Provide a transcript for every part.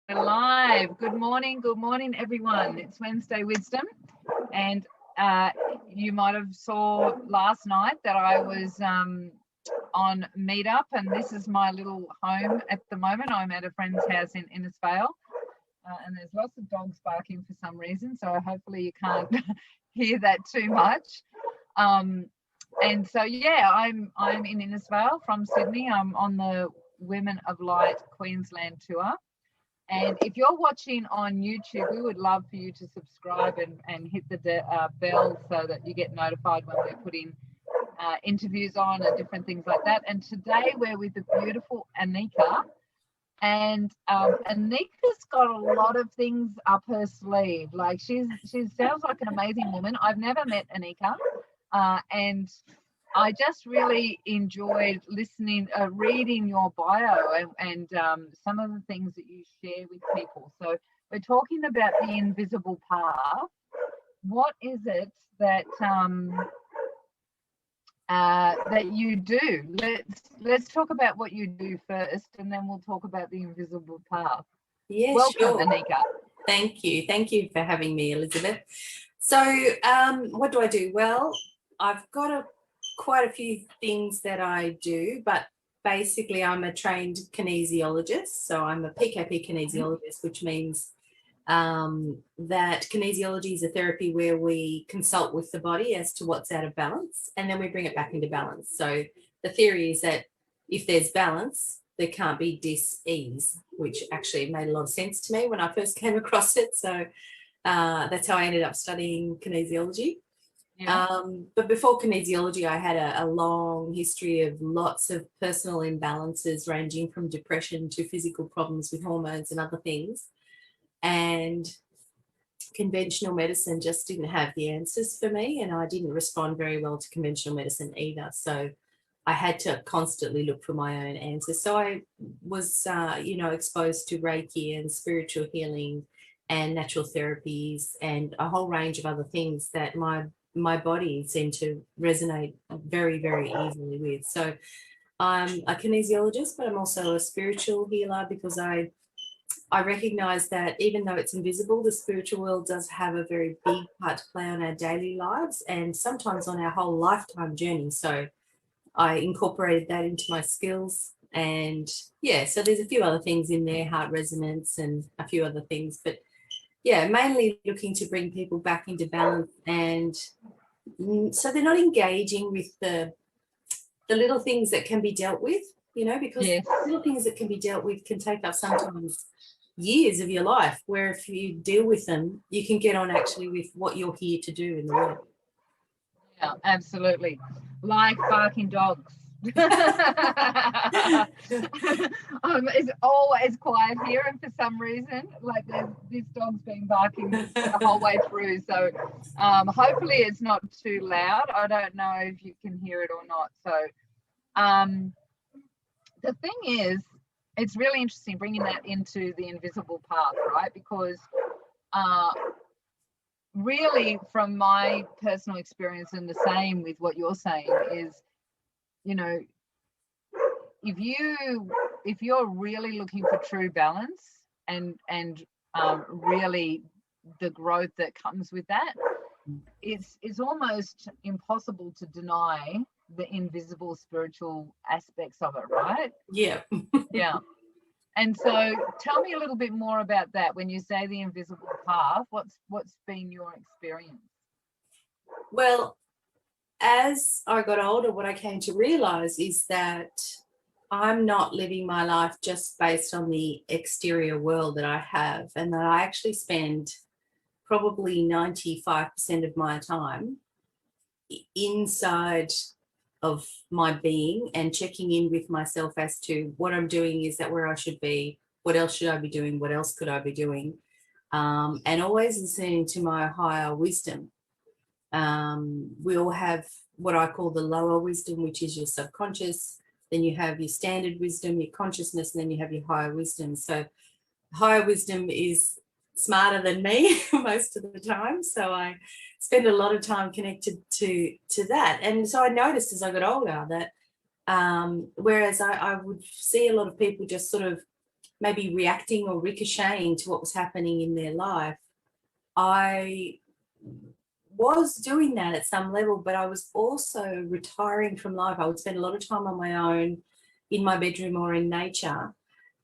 We're live. Good morning, everyone. It's Wednesday Wisdom, and you might have saw last night that I was on Meetup, and this is my little home at the moment. I'm at a friend's house in Innisfail, and there's lots of dogs barking for some reason, so hopefully you can't hear that too much. And so yeah, I'm in Innisfail from Sydney. I'm on the Women of Light Queensland tour. And if you're watching on YouTube, we would love for you to subscribe and hit the bell so that you get notified when we're putting interviews on and different things like that. And today we're with the beautiful Anika. And Anika's got a lot of things up her sleeve. Like she sounds like an amazing woman. I've never met Anika. And I just really enjoyed reading your bio and some of the things that you share with people. So we're talking about the invisible path. What is it that that you do? Let's talk about what you do first, and then we'll talk about the invisible path. Yeah, welcome, sure. Anika. Thank you for having me, Elizabeth. So what do I do? Well, I've got quite a few things that I do, but basically I'm a trained kinesiologist. So I'm a PKP kinesiologist, which means that kinesiology is a therapy where we consult with the body as to what's out of balance, and then we bring it back into balance. So the theory is that if there's balance, there can't be dis-ease, which actually made a lot of sense to me when I first came across it. So that's how I ended up studying kinesiology. Yeah. But before kinesiology, I had a long history of lots of personal imbalances, ranging from depression to physical problems with hormones and other things. And conventional medicine just didn't have the answers for me, and I didn't respond very well to conventional medicine either. So I had to constantly look for my own answers. So I was, exposed to Reiki and spiritual healing and natural therapies and a whole range of other things that my body seemed to resonate very, very easily with. So I'm a kinesiologist, but I'm also a spiritual healer, because I recognize that even though it's invisible, the spiritual world does have a very big part to play on our daily lives and sometimes on our whole lifetime journey. So I incorporated that into my skills. And yeah, so there's a few other things in there, heart resonance and a few other things. But yeah, mainly looking to bring people back into balance, and so they're not engaging with the little things that can be dealt with, because Yes. little things that can be dealt with can take up sometimes years of your life, where if you deal with them, you can get on actually with what you're here to do in the world. Yeah, absolutely. Like barking dogs. It's always quiet here, and for some reason, like this dog's been barking the whole way through. So hopefully it's not too loud. I don't know if you can hear it or not. So the thing is, it's really interesting bringing that into the invisible path, right? Because really, from my personal experience, and the same with what you're saying, is, if you're really looking for true balance and really the growth that comes with that, it's almost impossible to deny the invisible spiritual aspects of it, right? Yeah. Yeah. And so tell me a little bit more about that. When you say the invisible path, what's been your experience? Well, as I got older, what I came to realize is that I'm not living my life just based on the exterior world that I have, and that I actually spend probably 95% of my time inside of my being and checking in with myself as to what I'm doing. Is that where I should be? What else should I be doing? What else could I be doing? And always listening to my higher wisdom. We all have what I call the lower wisdom, which is your subconscious. Then you have your standard wisdom, your consciousness, and then you have your higher wisdom. So higher wisdom is smarter than me most of the time. So I spend a lot of time connected to that. And so I noticed as I got older that whereas I would see a lot of people just sort of maybe reacting or ricocheting to what was happening in their life, I was doing that at some level, but I was also retiring from life. I would spend a lot of time on my own in my bedroom or in nature,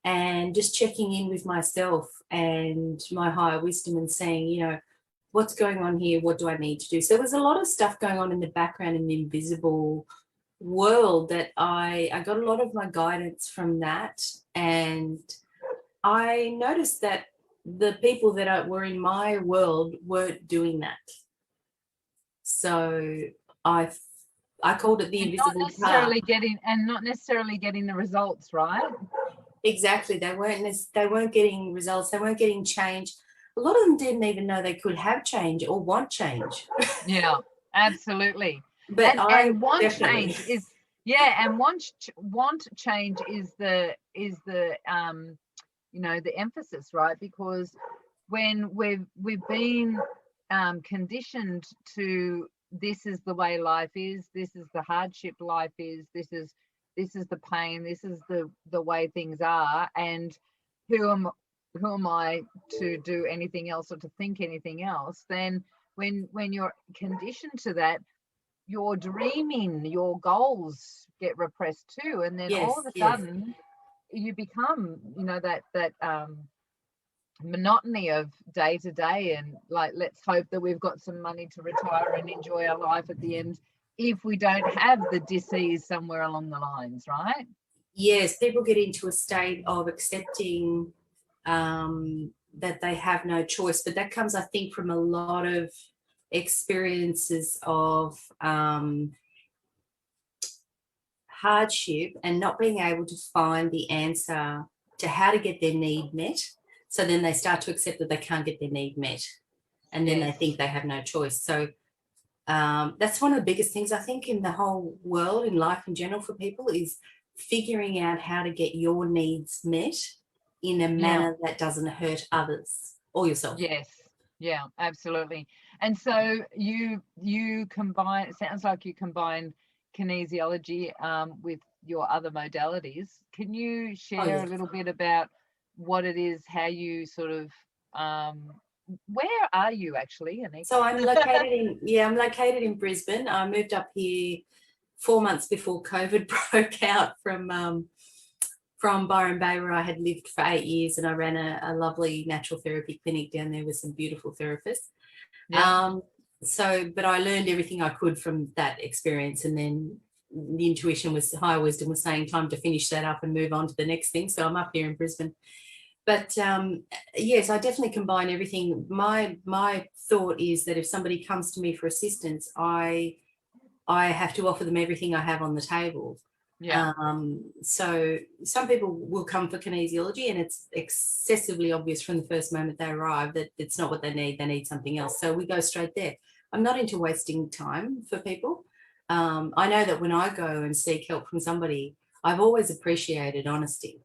and just checking in with myself and my higher wisdom and saying, you know, what's going on here? What do I need to do? So there was a lot of stuff going on in the background in the invisible world that I got a lot of my guidance from that. And I noticed that the people that were in my world weren't doing that. So I called it the invisible not necessarily getting the results, right? Exactly. They weren't getting results. They weren't getting change. A lot of them didn't even know they could have change or want change. Yeah, absolutely. But and want change is, yeah, and want change is the you know, the emphasis, right? Because when we've been conditioned to, this is the way life is, this is the hardship life is, this is the pain, this is the way things are, and who am I to do anything else or to think anything else? Then when you're conditioned to that, your dreaming, your goals get repressed too, and then all of a sudden you become, you know, that monotony of day to day, and like, let's hope that we've got some money to retire and enjoy our life at the end, if we don't have the disease somewhere along the lines, right? Yes, people get into a state of accepting that they have no choice, but that comes, I think, from a lot of experiences of hardship and not being able to find the answer to how to get their need met. So then they start to accept that they can't get their need met, and then they think they have no choice. So that's one of the biggest things, I think, in the whole world, in life in general, for people, is figuring out how to get your needs met in a manner that doesn't hurt others or yourself. Yes. Yeah, absolutely. And so you combine, it sounds like you combine kinesiology with your other modalities. Can you share a little bit about what it is, how you sort of, where are you actually, Anika? So I'm located in Brisbane. I moved up here 4 months before COVID broke out from Byron Bay, where I had lived for 8 years, and I ran a lovely natural therapy clinic down there with some beautiful therapists. Yeah. But I learned everything I could from that experience, and then the intuition was, higher wisdom was saying, time to finish that up and move on to the next thing. So I'm up here in Brisbane. But yes, I definitely combine everything. My thought is that if somebody comes to me for assistance, I have to offer them everything I have on the table. Yeah. So some people will come for kinesiology, and it's excessively obvious from the first moment they arrive that it's not what they need something else. So we go straight there. I'm not into wasting time for people. I know that when I go and seek help from somebody, I've always appreciated honesty.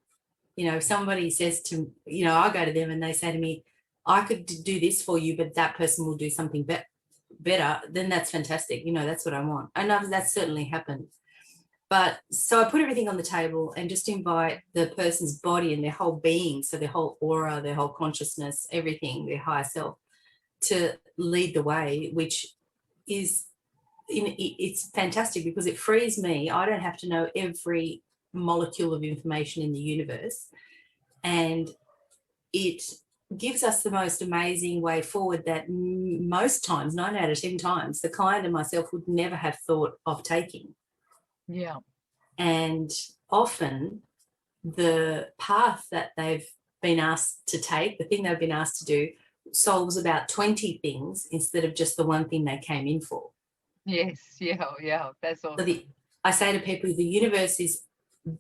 You know, if somebody says to, you know, I go to them and they say to me, I could do this for you, but that person will do something better, then that's fantastic. You know, that's what I want. I know that's certainly happened. But so I put everything on the table and just invite the person's body and their whole being, so their whole aura, their whole consciousness, everything, their higher self, to lead the way, which is, it's fantastic because it frees me. I don't have to know every molecule of information in the universe, and it gives us the most amazing way forward that most times, 9 out of 10 times, the client and myself would never have thought of taking. Yeah. And often the path that they've been asked to take, the thing they've been asked to do, solves about 20 things instead of just the one thing they came in for. Yes, yeah, that's awesome. So I say to people, the universe is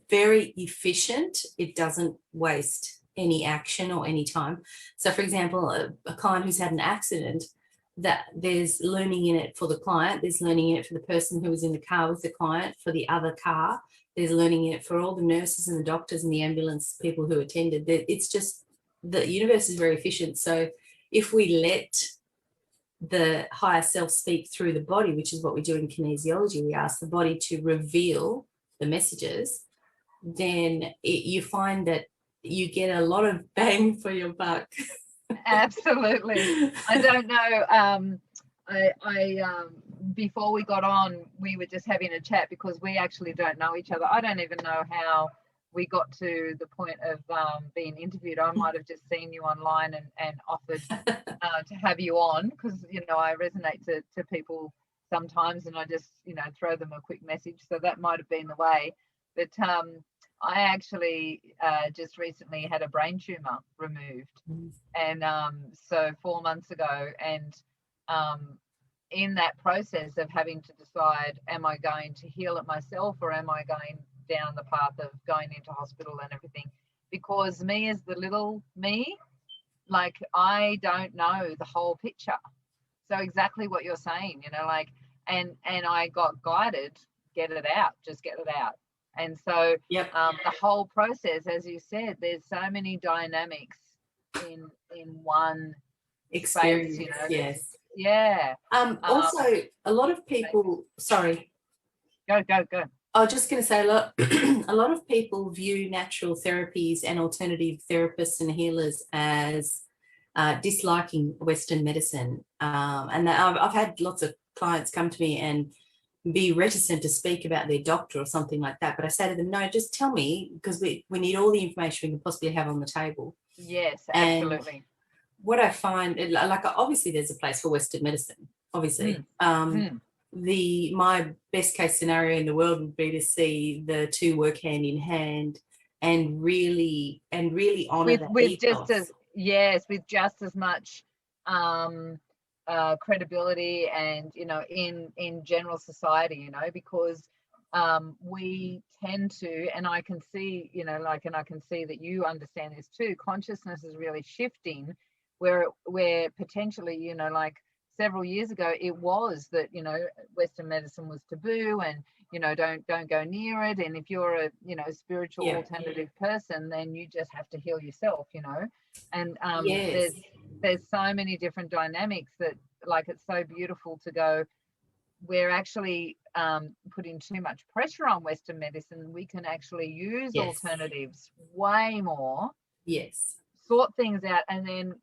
very efficient. It doesn't waste any action or any time. So, for example, a client who's had an accident, that there's learning in it for the client, there's learning in it for the person who was in the car with the client, for the other car, there's learning in it for all the nurses and the doctors and the ambulance people who attended. It's just, the universe is very efficient. So if we let the higher self speak through the body, which is what we do in kinesiology, we ask the body to reveal the messages, then you find that you get a lot of bang for your buck. Absolutely. I don't know. Before we got on, we were just having a chat because we actually don't know each other. I don't even know how we got to the point of being interviewed. I might have just seen you online and offered to have you on because, you know, I resonate to people sometimes and I just, you know, throw them a quick message. So that might have been the way. But I actually just recently had a brain tumor removed. And so 4 months ago, and in that process of having to decide, am I going to heal it myself or am I going down the path of going into hospital and everything? Because me as the little me, like, I don't know the whole picture. So exactly what you're saying, you know, like, and I got guided, get it out, just get it out. And so Yep. The whole process, as you said, there's so many dynamics in one Experience, space, you know. yes. Yeah. Also, a lot of people, sorry. Go. I was just going to say a lot of people view natural therapies and alternative therapists and healers as disliking Western medicine. And I've had lots of clients come to me and be reticent to speak about their doctor or something like that. But I say to them, no, just tell me, because we need all the information we can possibly have on the table. Yes, absolutely. And what I find, like, obviously there's a place for Western medicine, obviously. My best case scenario in the world would be to see the two work hand in hand and really honor that with ethos. with just as much credibility and, you know, in general society, you know, because we tend to, and I can see, you know, like, and I can see that you understand this too, consciousness is really shifting where potentially, you know, like several years ago it was that, you know, Western medicine was taboo and, you know, don't go near it, and if you're a, you know, spiritual alternative person, then you just have to heal yourself, you know. And there's so many different dynamics that, like, it's so beautiful to go, we're actually putting too much pressure on Western medicine. We can actually use alternatives way more, sort things out, and then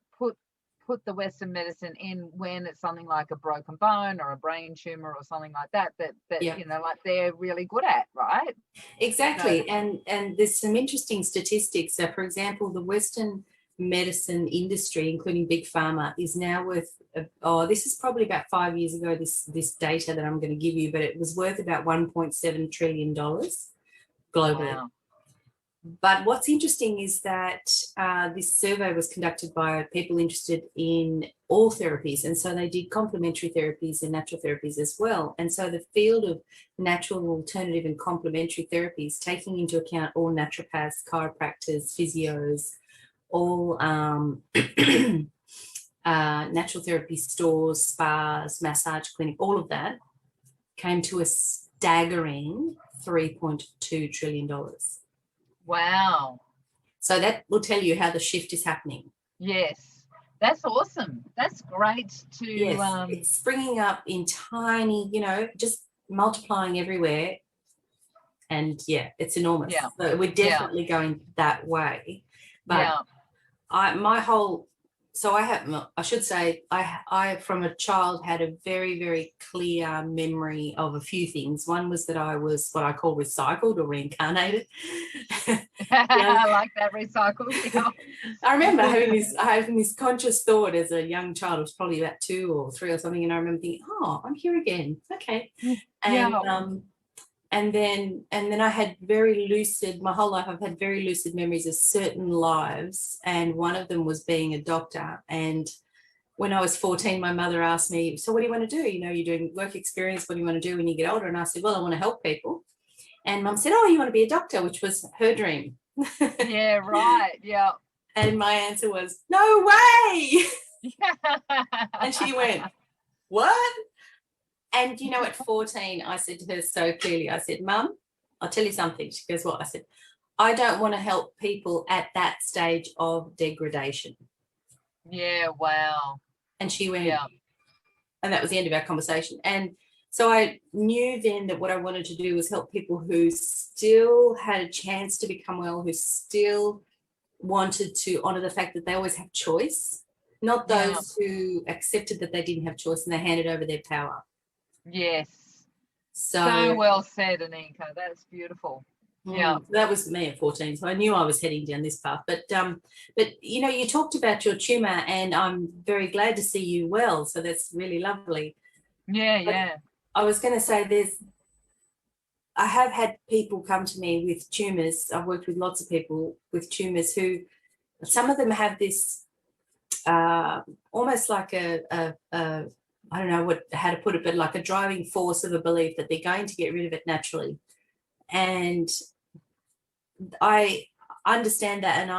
put the Western medicine in when it's something like a broken bone or a brain tumor or something like that you know, like, they're really good at, right? Exactly. So, and there's some interesting statistics. So, for example, the Western medicine industry, including big pharma, is now worth, this is probably about 5 years ago, this data that I'm going to give you, but it was worth about $1.7 trillion globally. Wow. But what's interesting is that this survey was conducted by people interested in all therapies. And so they did complementary therapies and natural therapies as well. And so the field of natural, alternative and complementary therapies, taking into account all naturopaths, chiropractors, physios, all natural therapy stores, spas, massage clinic, all of that came to a staggering $3.2 trillion. Wow. So that will tell you how the shift is happening. Yes, that's awesome. That's great to... Yes, it's springing up in tiny, you know, just multiplying everywhere. And yeah, it's enormous. Yeah. So we're definitely going that way. But I from a child had a very, very clear memory of a few things. One was that I was what I call recycled or reincarnated. I like that, recycled. Yeah. I remember having this conscious thought as a young child. It was probably about 2 or 3 or something, and I remember thinking, "Oh, I'm here again. Okay." And then I had very lucid, my whole life I've had very lucid memories of certain lives, and one of them was being a doctor. And when I was 14, my mother asked me, so what do you want to do? You know, you're doing work experience, what do you want to do when you get older? And I said, well, I want to help people. And Mum said, oh, you want to be a doctor, which was her dream. Yeah, right, yeah. And my answer was, no way. And she went, what? And, you know, at 14, I said to her so clearly, I said, Mum, I'll tell you something. She goes, what? I said, I don't want to help people at that stage of degradation. Yeah, wow. And she went, and that was the end of our conversation. And so I knew then that what I wanted to do was help people who still had a chance to become well, who still wanted to honor the fact that they always have choice, not those who accepted that they didn't have choice and they handed over their power. Yes. So well said, Anika. That's beautiful. Yeah, that was me at 14, so I knew I was heading down this path. But you know, you talked about your tumor, and I'm very glad to see you well. So that's really lovely. Yeah. I was going to say, I have had people come to me with tumors. I've worked with lots of people with tumors who, some of them have this almost like I don't know how to put it, but like a driving force of a belief that they're going to get rid of it naturally. And I understand that, and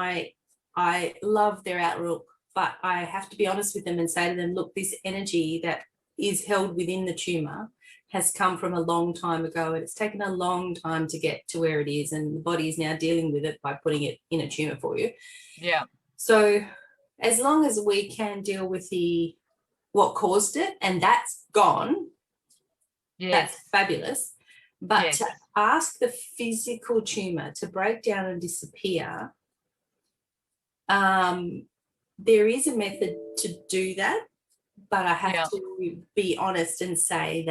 I love their outlook, but I have to be honest with them and say to them, look, this energy that is held within the tumor has come from a long time ago, and it's taken a long time to get to where it is, and the body is now dealing with it by putting it in a tumor for you. Yeah. So as long as we can deal with what caused it, and that's gone, that's fabulous. But to ask the physical tumor to break down and disappear, there is a method to do that, but I have to be honest and say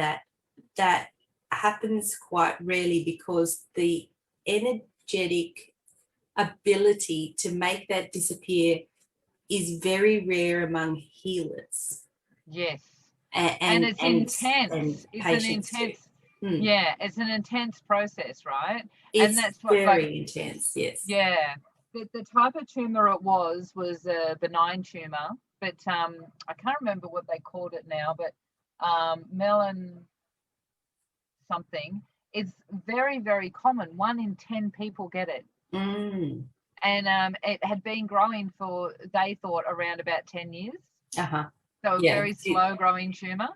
that happens quite rarely, because the energetic ability to make that disappear is very rare among healers. Yes. And it's intense. It's an intense. Yeah, it's an intense process, right? It's and that's what, very intense, yes. Yeah. The type of tumor it was a benign tumor, but I can't remember what they called it now, but melon something. It's very, very common. 1 in 10 people get it. And it had been growing for, they thought, around about 10 years. So a very slow growing tumor.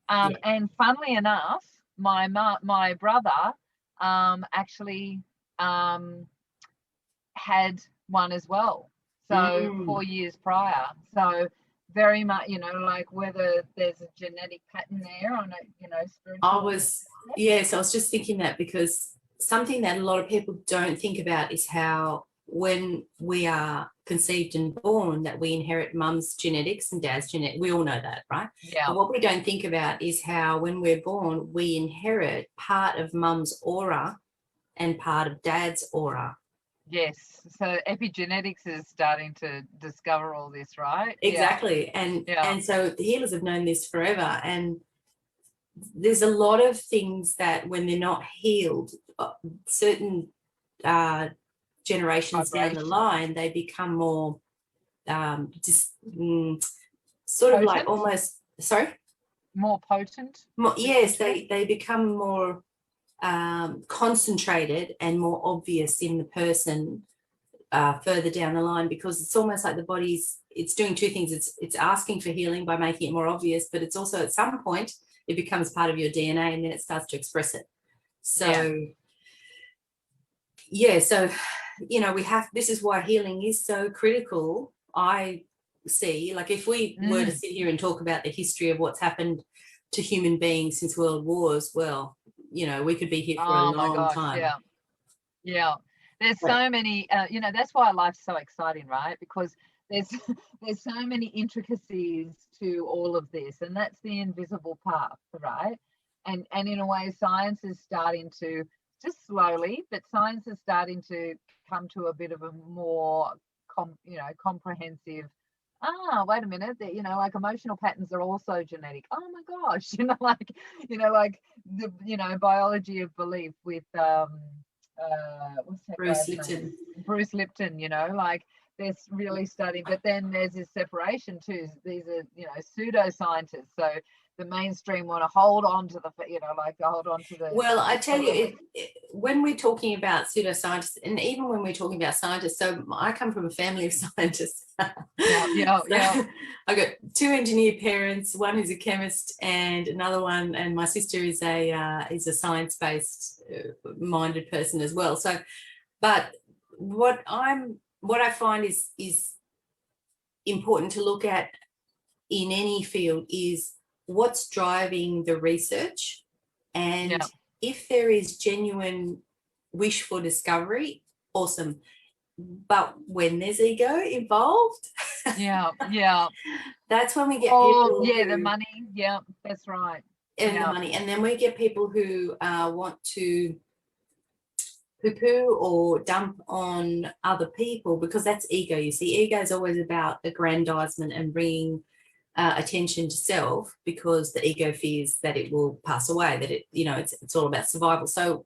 And funnily enough, my brother actually had one as well. So 4 years prior. So very much, you know, like whether there's a genetic pattern there on it, you know, spiritual. I was just thinking that, because something that a lot of people don't think about is how when we are conceived and born, that we inherit mum's genetics and dad's genetics. We all know that, right? Yeah. But what we don't think about is how when we're born, we inherit part of mum's aura and part of dad's aura. Yes. So epigenetics is starting to discover all this, right? Exactly. And so the healers have known this forever. And there's a lot of things that when they're not healed, certain generations down the line, they become more sort of like almost, sorry? More potent? Yes, they become more concentrated and more obvious in the person further down the line, because it's almost like the body's, it's doing two things. It's asking for healing by making it more obvious, but it's also at some point it becomes part of your DNA, and then it starts to express it. So so you know, this is why healing is so critical. I see, like, if we were to sit here and talk about the history of what's happened to human beings since world wars, well, you know, we could be here for a long time. There's so many, you know, that's why life's so exciting, right? Because there's so many intricacies to all of this, and that's the invisible path, right? And in a way, science is starting to, just slowly, but science is starting to come to a bit of a more comprehensive, wait a minute, that, you know, like emotional patterns are also genetic. Oh my gosh, like the, biology of belief with what's that Bruce guy's Lipton. name? Bruce Lipton, like they're really studying, but then there's this separation too. These are, pseudoscientists. So the mainstream want to hold on to the, hold on to the. Well, I tell you, when we're talking about pseudoscientists, and even when we're talking about scientists, so I come from a family of scientists. Yeah. I've got 2 engineer parents, one who's a chemist, and another one, and my sister is a science-based minded person as well. So, but what I find is important to look at in any field is what's driving the research, and if there is genuine wish for discovery, awesome. But when there's ego involved, yeah, that's when we get oh, people yeah, who, the money, yeah, that's right. and the money, and then we get people who want to poo-poo or dump on other people, because that's ego. You see, ego is always about aggrandizement and bringing attention to self, because the ego fears that it will pass away, that it, you know, it's all about survival. So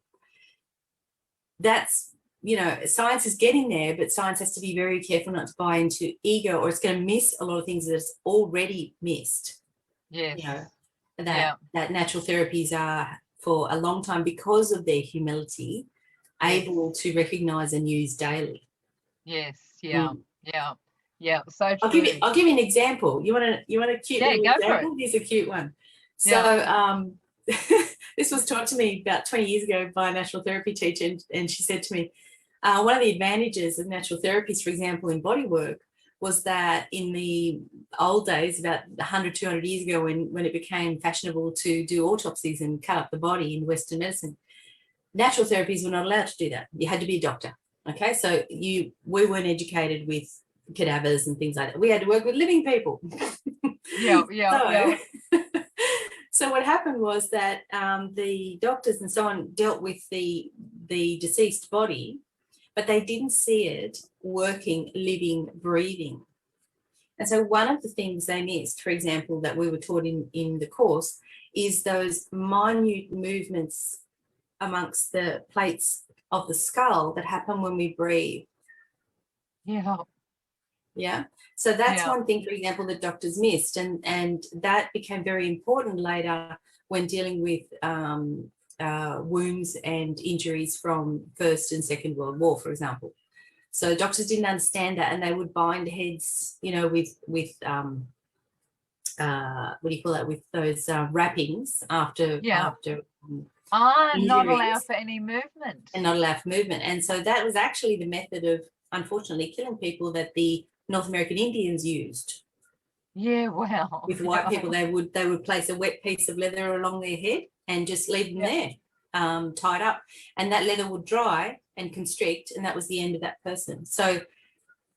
that's, you know, science is getting there, but science has to be very careful not to buy into ego, or it's going to miss a lot of things that it's already missed. Yes. You know, that natural therapies are, for a long time, because of their humility, able to recognize and use daily. Yes. Yeah. So true. I'll give you an example. You want a cute little example? Here's a cute one. So this was taught to me about 20 years ago by a natural therapy teacher, and she said to me, one of the advantages of natural therapies, for example, in body work, was that in the old days, about 100, 200 years ago, when it became fashionable to do autopsies and cut up the body in Western medicine, natural therapies were not allowed to do that. You had to be a doctor. Okay, so we weren't educated with cadavers and things like that. We had to work with living people. So what happened was that the doctors and so on dealt with the deceased body, but they didn't see it working, living, breathing. And so one of the things they missed, for example, that we were taught in the course, is those minute movements amongst the plates of the skull that happen when we breathe. Yeah. So that's one thing, for example, that doctors missed, and that became very important later when dealing with wounds and injuries from First and Second World War, for example. So doctors didn't understand that, and they would bind heads, you know, with what do you call that? With those wrappings after not allow for any movement. And not allow for movement. And so that was actually the method of, unfortunately, killing people that the North American Indians used. Yeah, wow. With white people, they would place a wet piece of leather along their head and just leave them there, tied up, and that leather would dry and constrict, and that was the end of that person. So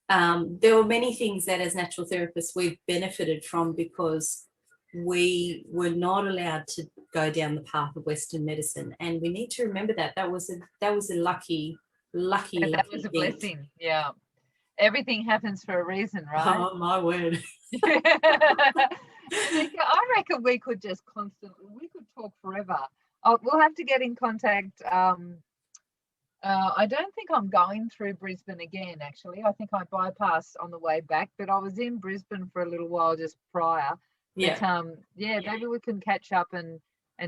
there were many things that as natural therapists we've benefited from, because we were not allowed to go down the path of Western medicine, and we need to remember that was a lucky that was a blessing. Yeah, everything happens for a reason, right? Oh my word. I reckon we could just we could talk forever. We'll have to get in contact. I don't think I'm going through Brisbane again, actually. I think I bypassed on the way back, but I was in Brisbane for a little while just prior. But, maybe we can catch up and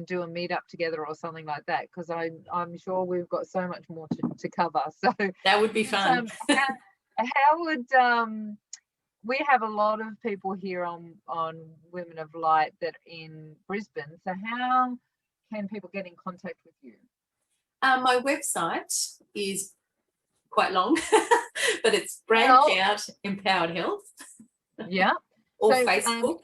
do a meetup together or something like that, because I'm sure we've got so much more to cover. So that would be fun. How would we have a lot of people here on Women of Light that in Brisbane. So how can people get in contact with you? My website is quite long, but it's Branch Out Empowered Health. Yeah. Or Facebook.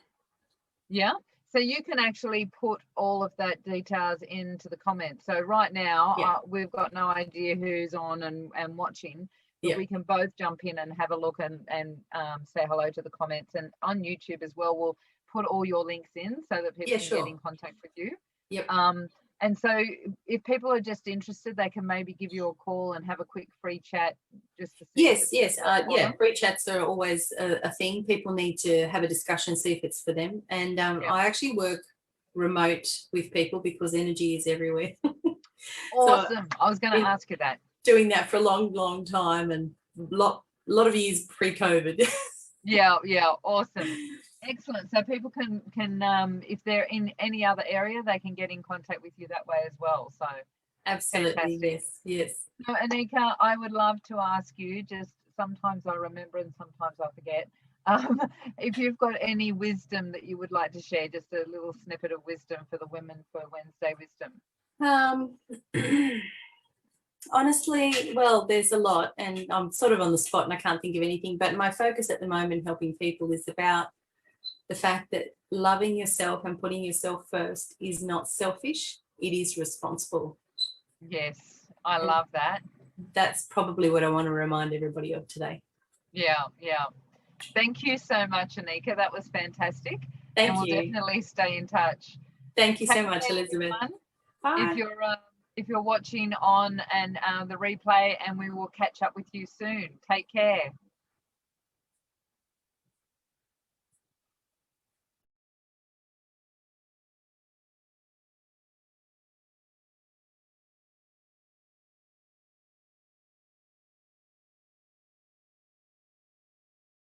So you can actually put all of that details into the comments. So right now we've got no idea who's on and watching, but we can both jump in and have a look and say hello to the comments. And on YouTube as well, we'll put all your links in so that people can get in contact with you. And so if people are just interested, they can maybe give you a call and have a quick free chat just to see. Free chats are always a thing. People need to have a discussion, see if it's for them. And I actually work remote with people because energy is everywhere. Awesome. So I was going to ask you that. Doing that for a long time, and a lot of years pre-COVID. Awesome. Excellent. So people can if they're in any other area, they can get in contact with you that way as well. So absolutely. Fantastic. Yes. So Anika, I would love to ask you, just sometimes I remember and sometimes I forget, if you've got any wisdom that you would like to share, just a little snippet of wisdom for the women for Wednesday Wisdom. Honestly, well, there's a lot, and I'm sort of on the spot and I can't think of anything, but my focus at the moment helping people is about the fact that loving yourself and putting yourself first is not selfish, it is responsible. Yes, I love that. that's probably what I want to remind everybody of today. Yeah, yeah. Thank you so much, Anika. That was fantastic. Thank and we'll you. definitely stay in touch. Thank you so Take much, care, Elizabeth. everyone. Bye. If you're watching on and the replay, and we will catch up with you soon. Take care.